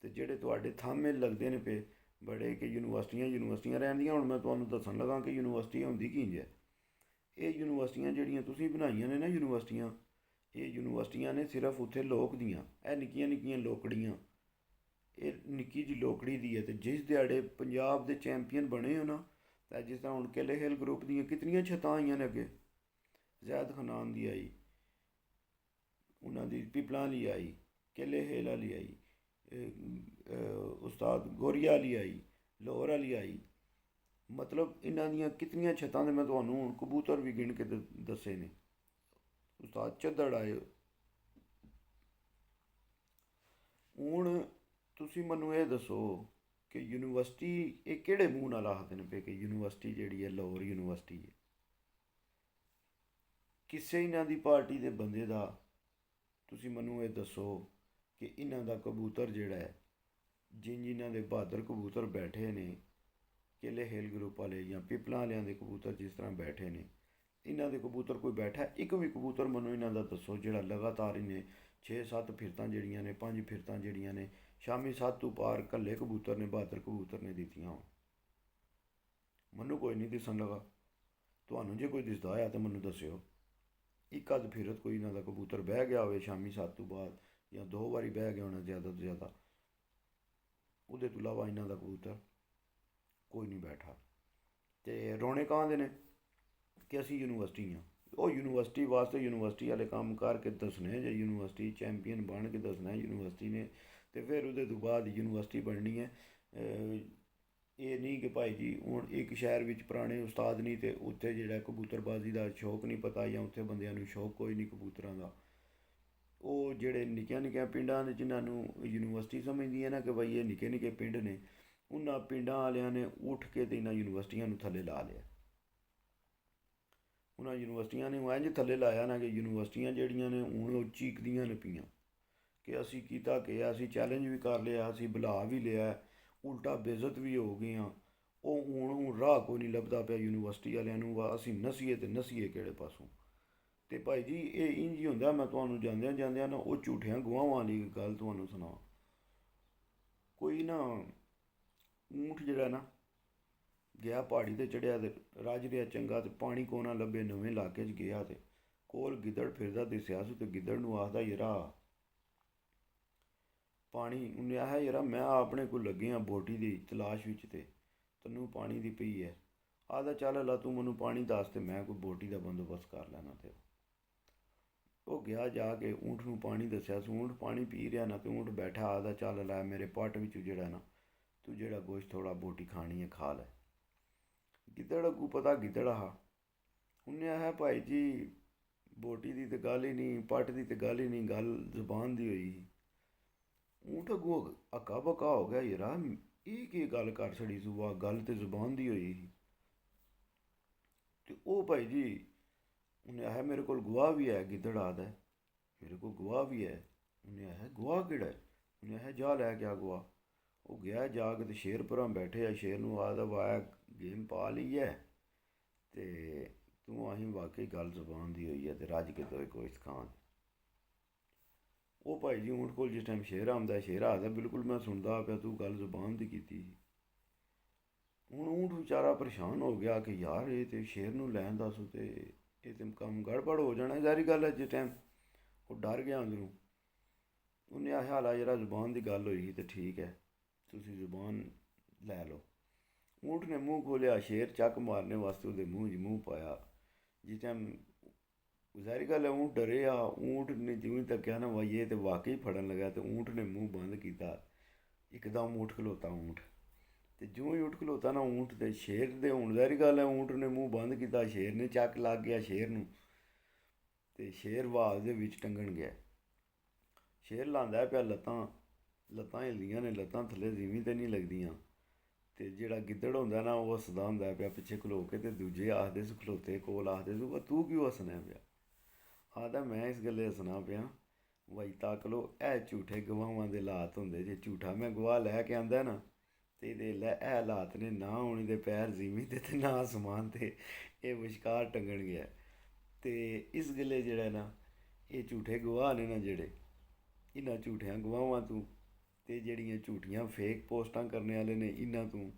ਅਤੇ ਜਿਹੜੇ ਤੁਹਾਡੇ ਥੰਬਨੇਲ ਮਿਲ ਲੱਗਦੇ ਨੇ ਪਏ ਬੜੇ ਕਿ ਯੂਨੀਵਰਸਿਟੀਆਂ ਰਹਿੰਦੀਆਂ। ਹੁਣ ਮੈਂ ਤੁਹਾਨੂੰ ਦੱਸਣ ਲੱਗਾ ਕਿ ਯੂਨੀਵਰਸਿਟੀ ਹੁੰਦੀ ਕੀ ਹੈ। ਇਹ ਯੂਨੀਵਰਸਿਟੀਆਂ ਜਿਹੜੀਆਂ ਤੁਸੀਂ ਬਣਾਈਆਂ ਨੇ ਨਾ ਯੂਨੀਵਰਸਿਟੀਆਂ, ਇਹ ਯੂਨੀਵਰਸਿਟੀਆਂ ਨੇ ਸਿਰਫ ਉੱਥੇ ਲੋਕ ਦੀਆਂ, ਇਹ ਨਿੱਕੀਆਂ ਨਿੱਕੀਆਂ ਲੋਕੜੀਆਂ, ਇਹ ਨਿੱਕੀ ਜਿਹੀ ਲੋਕੜੀ ਦੀ ਹੈ। ਅਤੇ ਜਿਸ ਦਿਹਾੜੇ ਪੰਜਾਬ ਦੇ ਚੈਂਪੀਅਨ ਬਣੇ ਹੋ ਨਾ, ਤਾਂ ਜਿਸ ਤਰ੍ਹਾਂ ਹੁਣ ਕਿਲੇ ਹਿੱਲ ਗਰੁੱਪ ਦੀਆਂ ਕਿਤਨੀਆਂ ਛੱਤਾਂ ਆਈਆਂ ਨੇ ਅੱਗੇ, ਜ਼ੈਦ ਖਨਾਨ ਦੀ ਆਈ, ਉਹਨਾਂ ਦੀ ਪਿਪਲਾਂ ਵਾਲੀ ਆਈ, ਕਿਲੇ ਹਿੱਲ ਵਾਲੀ ਆਈ, ਉਸਤਾਦ ਗੋਰੀਆ ਵਾਲੀ ਆਈ, ਲਾਹੌਰ ਵਾਲੀ ਆਈ, ਮਤਲਬ ਇਹਨਾਂ ਦੀਆਂ ਕਿਤਨੀਆਂ ਛੱਤਾਂ ਦੇ ਮੈਂ ਤੁਹਾਨੂੰ ਹੁਣ ਕਬੂਤਰ ਵੀ ਗਿਣ ਕੇ ਦੱਸੇ ਨੇ। ਉਸਤਾਦ ਚੱਦੜ ਆਏ। ਹੁਣ ਤੁਸੀਂ ਮੈਨੂੰ ਇਹ ਦੱਸੋ ਕਿ ਯੂਨੀਵਰਸਿਟੀ ਇਹ ਕਿਹੜੇ ਮੂੰਹ ਨਾਲ ਆਖਦੇ ਨੇ ਪਏ ਕਿ ਯੂਨੀਵਰਸਿਟੀ ਜਿਹੜੀ ਹੈ ਲਾਹੌਰ ਯੂਨੀਵਰਸਿਟੀ ਹੈ? ਕਿਸੇ ਇਹਨਾਂ ਦੀ ਪਾਰਟੀ ਦੇ ਬੰਦੇ ਦਾ ਤੁਸੀਂ ਮੈਨੂੰ ਇਹ ਦੱਸੋ ਕਿ ਇਹਨਾਂ ਦਾ ਕਬੂਤਰ ਜਿਹੜਾ ਹੈ, ਜਿਨ੍ਹਾਂ ਦੇ ਬਹਾਦਰ ਕਬੂਤਰ ਬੈਠੇ ਨੇ, ਕਿਲੇ ਹਿੱਲ ਗਰੁੱਪ ਵਾਲੇ ਜਾਂ ਪਿਪਲਾਂ ਵਾਲਿਆਂ ਦੇ ਕਬੂਤਰ ਜਿਸ ਤਰ੍ਹਾਂ ਬੈਠੇ ਨੇ, ਇਹਨਾਂ ਦੇ ਕਬੂਤਰ ਕੋਈ ਬੈਠਾ ਇੱਕ ਵੀ ਕਬੂਤਰ ਮੈਨੂੰ ਇਹਨਾਂ ਦਾ ਦੱਸੋ ਜਿਹੜਾ ਲਗਾਤਾਰ ਇਹਨੇ 6-7 ਫਿਰਤਾਂ ਜਿਹੜੀਆਂ ਨੇ, 5 ਫਿਰਤਾਂ ਜਿਹੜੀਆਂ ਨੇ, ਸ਼ਾਮੀ 7 ਤੋਂ ਪਾਰ ਇਕੱਲੇ ਕਬੂਤਰ ਨੇ, ਬਹਾਦਰ ਕਬੂਤਰ ਨੇ ਦਿੱਤੀਆਂ ਹੋਣ? ਮੈਨੂੰ ਕੋਈ ਨਹੀਂ ਦਿਸਣ ਲੱਗਾ। ਤੁਹਾਨੂੰ ਜੇ ਕੋਈ ਦਿਸਦਾ ਹੋਇਆ ਤਾਂ ਮੈਨੂੰ ਦੱਸਿਓ। ਇੱਕ ਅੱਧ ਫਿਰਤ ਕੋਈ ਇਹਨਾਂ ਦਾ ਕਬੂਤਰ ਬਹਿ ਗਿਆ ਹੋਵੇ ਸ਼ਾਮੀ 7 ਤੋਂ ਬਾਅਦ, ਜਾਂ 2 ਵਾਰੀ ਬਹਿ ਗਿਆ ਹੋਣਾ ਜ਼ਿਆਦਾ ਤੋਂ ਜ਼ਿਆਦਾ, ਉਹਦੇ ਤੋਂ ਇਲਾਵਾ ਇਹਨਾਂ ਦਾ ਕਬੂਤਰ ਕੋਈ ਨਹੀਂ ਬੈਠਾ। ਅਤੇ ਰੋਣੇ ਕਾਹਦੇ ਨੇ ਕਿ ਅਸੀਂ ਯੂਨੀਵਰਸਿਟੀ ਹਾਂ। ਉਹ ਯੂਨੀਵਰਸਿਟੀ ਵਾਸਤੇ ਯੂਨੀਵਰਸਿਟੀ ਵਾਲੇ ਕੰਮ ਕਰਕੇ ਦੱਸਣੇ, ਜੇ ਯੂਨੀਵਰਸਿਟੀ ਚੈਂਪੀਅਨ ਬਣ ਕੇ ਦੱਸਣਾ ਯੂਨੀਵਰਸਿਟੀ ਨੇ, ਅਤੇ ਫਿਰ ਉਹਦੇ ਤੋਂ ਬਾਅਦ ਯੂਨੀਵਰਸਿਟੀ ਬਣਨੀ ਹੈ। ਇਹ ਨਹੀਂ ਕਿ ਭਾਈ ਜੀ ਹੁਣ ਇੱਕ ਸ਼ਹਿਰ ਵਿੱਚ ਪੁਰਾਣੇ ਉਸਤਾਦ ਨਹੀਂ ਅਤੇ ਉੱਥੇ ਜਿਹੜਾ ਕਬੂਤਰਬਾਜ਼ੀ ਦਾ ਸ਼ੌਕ ਨਹੀਂ ਪਤਾ, ਜਾਂ ਉੱਥੇ ਬੰਦਿਆਂ ਨੂੰ ਸ਼ੌਕ ਕੋਈ ਨਹੀਂ ਕਬੂਤਰਾਂ ਦਾ। ਉਹ ਜਿਹੜੇ ਨਿੱਕੀਆਂ ਨਿੱਕੀਆਂ ਪਿੰਡਾਂ ਨੇ ਜਿਨ੍ਹਾਂ ਨੂੰ ਯੂਨੀਵਰਸਿਟੀ ਸਮਝਦੀ ਹੈ ਨਾ ਕਿ ਬਈ ਇਹ ਨਿੱਕੇ ਨਿੱਕੇ ਪਿੰਡ ਨੇ, ਉਹਨਾਂ ਪਿੰਡਾਂ ਵਾਲਿਆਂ ਨੇ ਉੱਠ ਕੇ ਅਤੇ ਇਹਨਾਂ ਯੂਨੀਵਰਸਿਟੀਆਂ ਨੂੰ ਥੱਲੇ ਲਾ ਲਿਆ। ਉਹਨਾਂ ਯੂਨੀਵਰਸਿਟੀਆਂ ਨੇ ਇੰਝ ਥੱਲੇ ਲਾਇਆ ਨਾ ਕਿ ਯੂਨੀਵਰਸਿਟੀਆਂ ਜਿਹੜੀਆਂ ਨੇ ਹੁਣ ਉਹ ਚੀਕਦੀਆਂ ਨੇ ਪਈਆਂ ਕਿ ਅਸੀਂ ਕੀਤਾ ਕਿ ਅਸੀਂ ਚੈਲੰਜ ਵੀ ਕਰ ਲਿਆ, ਅਸੀਂ ਬੁਲਾ ਵੀ ਲਿਆ, ਉਲਟਾ ਬੇਇੱਜ਼ਤ ਵੀ ਹੋ ਗਏ ਹਾਂ। ਉਹ ਹੁਣ ਰਾਹ ਕੋਈ ਨਹੀਂ ਲੱਭਦਾ ਪਿਆ ਯੂਨੀਵਰਸਿਟੀ ਵਾਲਿਆਂ ਨੂੰ ਵਾ ਅਸੀਂ ਨਸੀਏ ਤੇ ਨਸੀਏ ਕਿਹੜੇ ਪਾਸੋਂ। ਤੇ ਭਾਈ ਜੀ ਇਹ ਇੰਝ ਹੀ ਹੁੰਦਾ। ਮੈਂ ਤੁਹਾਨੂੰ ਜਾਂਦਿਆਂ ਜਾਂਦਿਆਂ ਨਾ ਉਹ ਝੂਠਿਆਂ ਗਵਾਹਾਂ ਵਾਲੀ ਗੱਲ ਤੁਹਾਨੂੰ ਸੁਣਾ। ਕੋਈ ਨਾ ਊਂਠ ਜਿਹੜਾ ਨਾ ਗਿਆ ਪਹਾੜੀ ਤੇ ਚੜਿਆ ਤੇ ਰੱਜ ਰਿਹਾ ਚੰਗਾ ਤੇ ਪਾਣੀ ਕੋ ਨਾ ਲੱਭੇ ਨਵੇਂ ਇਲਾਕੇ 'ਚ ਗਿਆ ਤੇ ਕੋਲ ਗਿੱਦੜ ਫਿਰਦਾ ਦਿਸਿਆ ਸੀ ਤੇ ਗਿੱਦੜ ਨੂੰ ਆਖਦਾ ਯਾਰਾ ਪਾਣੀ ਉਹਨੇ ਆਖਿਆ ਯਾਰਾ ਮੈਂ ਆਪਣੇ ਕੋਲ ਲੱਗੇ ਹਾਂ ਬੋਟੀ ਦੀ ਤਲਾਸ਼ ਵਿੱਚ ਤੇ ਤੈਨੂੰ ਪਾਣੀ ਦੀ ਪਈ ਹੈ। ਆਖਦਾ ਚੱਲ ਲਾ ਤੂੰ ਮੈਨੂੰ ਪਾਣੀ ਦੱਸ ਤੇ ਮੈਂ ਕੋਈ ਬੋਟੀ ਦਾ ਬੰਦੋਬਸਤ ਕਰ ਲੈਣਾ। ਤੇ ਉਹ ਗਿਆ ਜਾ ਕੇ ਊਂਠ ਨੂੰ ਪਾਣੀ ਦੱਸਿਆ ਸੀ। ਊਂਠ ਪਾਣੀ ਪੀ ਰਿਹਾ ਨਾ ਤੇ ਊਂਠ ਬੈਠਾ ਆਖਦਾ ਚੱਲ ਲੈ ਮੇਰੇ ਪੱਟ ਵਿੱਚ ਜਿਹੜਾ ਨਾ ਤੂੰ ਜਿਹੜਾ ਗੋਸ਼ਤ ਥੋੜ੍ਹਾ ਬੋਟੀ ਖਾਣੀ ਹੈ ਖਾ ਲੈ। ਗਿੱਦੜ ਅੱਗੂ ਪਤਾ ਗਿੱਦੜ ਆ ਉਹਨੇ ਆਖਿਆ ਭਾਈ ਜੀ ਬੋਟੀ ਦੀ ਤਾਂ ਗੱਲ ਹੀ ਨਹੀਂ ਪੱਟ ਦੀ ਤਾਂ ਗੱਲ ਹੀ ਨਹੀਂ ਗੱਲ ਜ਼ੁਬਾਨ ਦੀ ਹੋਈ। ਊਂਠ ਅੱਗੂ ਅੱਕਾ ਬੱਕਾ ਹੋ ਗਿਆ ਯਾਰਾ ਇਹ ਕੀ ਗੱਲ ਕਰ ਛੜੀ ਸੁਬਾ ਗੱਲ ਤੇ ਜ਼ੁਬਾਨ ਦੀ ਹੋਈ। ਤੇ ਉਹ ਭਾਈ ਜੀ ਉਹਨੇ ਆਖਿਆ ਮੇਰੇ ਕੋਲ ਗਵਾਹ ਵੀ ਹੈ। ਗਿੱਦੜ ਆਖਦਾ ਮੇਰੇ ਕੋਲ ਗਵਾਹ ਵੀ ਹੈ। ਉਹਨੇ ਆਖਿਆ ਗਵਾਹ ਕਿਹੜਾ ਹੈ। ਉਹਨੇ ਆਖਿਆ ਜਾ ਲੈ ਕੇ ਆ ਗਵਾਹ। ਉਹ ਗਿਆ ਜਾ ਕੇ ਤੇ ਸ਼ੇਰ ਪਰਾਂ ਬੈਠੇ ਆ। ਸ਼ੇਰ ਨੂੰ ਆਖਦਾ ਵਾਇਆ ਗੇਮ ਪਾ ਲਈ ਹੈ ਤੇ ਤੂੰ ਅਸੀਂ ਵਾਕਈ ਗੱਲ ਜ਼ੁਬਾਨ ਦੀ ਹੋਈ ਹੈ ਤੇ ਰੱਜ ਕੇ ਤੋਏ ਕੋਈ ਖਾਂ। ਉਹ ਭਾਈ ਜੀ ਊਂਠ ਕੋਲ ਜਿਸ ਟਾਈਮ ਸ਼ੇਰ ਆਉਂਦਾ ਸ਼ੇਰ ਆਖਦਾ ਬਿਲਕੁਲ ਮੈਂ ਸੁਣਦਾ ਪਿਆ ਤੂੰ ਗੱਲ ਜ਼ੁਬਾਨ ਦੀ ਕੀਤੀ। ਹੁਣ ਊਂਠ ਵਿਚਾਰਾ ਪਰੇਸ਼ਾਨ ਹੋ ਗਿਆ ਕਿ ਯਾਰ ਇਹ ਤੇ ਸ਼ੇਰ ਨੂੰ ਲੈਣ ਦੱਸ ਤੇ ਇਹ ਤੇ ਕੰਮ ਗੜਬੜ ਹੋ ਜਾਣਾ। ਜ਼ਾਰੀ ਗੱਲ ਹੈ ਜਿਸ ਟਾਈਮ ਉਹ ਡਰ ਗਿਆ ਅੰਦਰੋਂ। ਉਹਨੇ ਆਖਿਆ ਹਾਲਾ ਜਿਹੜਾ ਜ਼ੁਬਾਨ ਦੀ ਗੱਲ ਹੋਈ ਸੀ ਤੇ ਠੀਕ ਹੈ ਤੁਸੀਂ ਜ਼ੁਬਾਨ ਲੈ ਲਓ। ਊਂਠ ਨੇ ਮੂੰਹ ਖੋਲ੍ਹਿਆ ਸ਼ੇਰ ਚੱਕ ਮਾਰਨੇ ਵਾਸਤੇ ਉਹਦੇ ਮੂੰਹ 'ਚ ਮੂੰਹ ਪਾਇਆ। ਜਿਸ ਟਾਈਮ ਜ਼ਾਰੀ ਗੱਲ ਹੈ ਊਂਠ ਡਰੇ ਆ। ਊਂਠ ਨੇ ਜਿਵੇਂ ਤੱਕਿਆ ਨਾ ਵਾਈ ਇਹ ਤੇ ਵਾਕਈ ਫੜਨ ਲੱਗਾ ਤੇ ਊਂਠ ਨੇ ਮੂੰਹ ਬੰਦ ਕੀਤਾ। ਇੱਕਦਮ ਉੱਠ ਖਲੋਤਾ ਊਂਠ ਤੇ ਜਿਉਂ ਹੀ ਉੱਠ ਖਲੋਤਾ ਨਾ ਊਂਠ ਤੇ ਸ਼ੇਰ ਦੇ ਹੁਣ ਜ਼ਾਰੀ ਗੱਲ ਹੈ ਊਂਠ ਨੇ ਮੂੰਹ ਬੰਦ ਕੀਤਾ ਸ਼ੇਰ ਨੇ ਚੱਕ ਲੱਗ ਗਿਆ ਸ਼ੇਰ ਨੂੰ ਤੇ ਸ਼ੇਰ ਆਵਾਜ਼ ਦੇ ਵਿੱਚ ਟੰਗਣ ਗਿਆ। ਸ਼ੇਰ ਲਾਂਦਾ ਪਿਆ ਲੱਤਾਂ ਲੱਤਾਂ ਹਿਲਦੀਆਂ ਨੇ ਲੱਤਾਂ ਥੱਲੇ ਜ਼ਿਮੀ ਤੇ ਨਹੀਂ ਲੱਗਦੀਆਂ। ਤੇ ਜਿਹੜਾ ਗਿੱਦੜ ਹੁੰਦਾ ਨਾ ਉਹ ਹੱਸਦਾ ਹੁੰਦਾ ਪਿਆ ਪਿੱਛੇ ਖਲੋ ਕੇ ਤੇ ਦੂਜੇ ਆਖਦੇ ਸੀ ਖਲੋਤੇ ਕੋਲ ਆਖਦੇ ਸੀ ਤੂੰ ਕਿਉਂ ਹੱਸਣਾ ਪਿਆ। ਆਖਦਾ ਮੈਂ ਇਸ ਗੱਲੇ ਹੱਸਣਾ ਪਿਆ ਬਾਈ ਤੱਕ ਲੋ ਇਹ ਝੂਠੇ ਗਵਾਹਾਂ ਦੇ ਹਾਲਾਤ ਹੁੰਦੇ ਜੇ ਝੂਠਾ ਮੈਂ ਗਵਾਹ ਲੈ ਕੇ ਆਂਦਾ ਨਾ ਤੇ ਇਹਦੇ ਲੈ ਇਹ ਹਾਲਾਤ ਨੇ ਨਾ ਹੋਣੀ ਦੇ ਪੈਰ ਜ਼ਮੀਨ ਤੇ ਨਾ ਅਸਮਾਨ ਤੇ ਇਹ ਵਿਚਕਾਰ ਟੰਗਣ ਗਿਆ। ਤੇ ਇਸ ਗੱਲੇ ਜਿਹੜਾ ਨਾ ਇਹ ਝੂਠੇ ਗਵਾਹ ਨੇ ਨਾ ਜਿਹੜੇ ਇਹਨਾਂ ਝੂਠਿਆਂ ਗਵਾਹਾਂ ਤੋਂ ਤੇ ਜਿਹੜੀਆਂ ਝੂਠੀਆਂ ਫੇਕ ਪੋਸਟਾਂ ਕਰਨ ਵਾਲੇ ਨੇ ਇਹਨਾਂ ਤੋਂ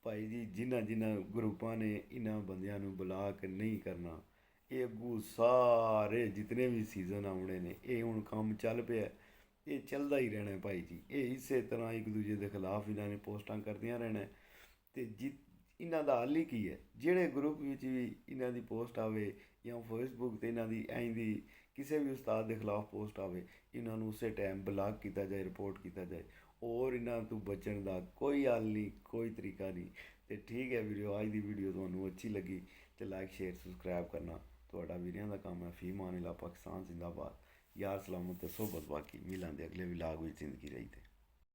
ਭਾਈ ਜੀ ਜਿਨ੍ਹਾਂ ਗਰੁੱਪਾਂ ਨੇ ਇਹਨਾਂ ਬੰਦਿਆਂ ਨੂੰ ਬੁਲਾ ਕੇ ਨਹੀਂ ਕਰਨਾ। ਇਹ ਅੱਗੂ ਸਾਰੇ ਜਿਤਨੇ ਵੀ ਸੀਜ਼ਨ ਆਉਣੇ ਨੇ ਇਹ ਹੁਣ ਕੰਮ ਚੱਲ ਪਿਆ ਇਹ ਚੱਲਦਾ ਹੀ ਰਹਿਣਾ ਭਾਈ ਜੀ। ਇਹ ਇਸੇ ਤਰ੍ਹਾਂ ਇੱਕ ਦੂਜੇ ਦੇ ਖਿਲਾਫ ਇਹਨਾਂ ਨੇ ਪੋਸਟਾਂ ਕਰਦੀਆਂ ਰਹਿਣਾ। ਤੇ ਇਹਨਾਂ ਦਾ ਹੱਲ ਹੀ ਕੀ ਹੈ ਜਿਹੜੇ ਗਰੁੱਪ ਵਿੱਚ ਵੀ ਇਹਨਾਂ ਦੀ ਪੋਸਟ ਆਵੇ ਜਾਂ ਫੇਸਬੁੱਕ 'ਤੇ ਇਹਨਾਂ ਦੀ ਐਂ ਦੀ ਕਿਸੇ ਵੀ ਉਸਤਾਦ ਦੇ ਖਿਲਾਫ ਪੋਸਟ ਆਵੇ ਇਹਨਾਂ ਨੂੰ ਉਸੇ ਟਾਈਮ ਬਲਾਕ ਕੀਤਾ ਜਾਏ ਰਿਪੋਰਟ ਕੀਤਾ ਜਾਏ। ਔਰ ਇਹਨਾਂ ਤੋਂ ਬਚਣ ਦਾ ਕੋਈ ਹੱਲ ਨਹੀਂ ਕੋਈ ਤਰੀਕਾ ਨਹੀਂ। ਤੇ ਠੀਕ ਹੈ ਵੀਡੀਓ ਅੱਜ ਦੀ ਵੀਡੀਓ ਤੁਹਾਨੂੰ ਅੱਛੀ ਲੱਗੀ ਤੇ ਲਾਈਕ ਸ਼ੇਅਰ ਸਬਸਕ੍ਰਾਈਬ ਕਰਨਾ ਤੁਹਾਡਾ ਵੀਰਿਆਂ ਦਾ ਕੰਮ ਹੈ। ਫੀ ਮਾਨ ਅੱਲਾ ਪਾਕਿਸਤਾਨ ਜ਼ਿੰਦਾਬਾਦ। ਯਾਰ ਸਲਾਮਤ ਤੇ ਸੋਬਤ ਬਾਕੀ ਮਿਲਾਂਦੇ ਅਗਲੇ ਵਲੌਗ ਵਿੱਚ ਜ਼ਿੰਦਗੀ ਰਹੀ ਤੇ।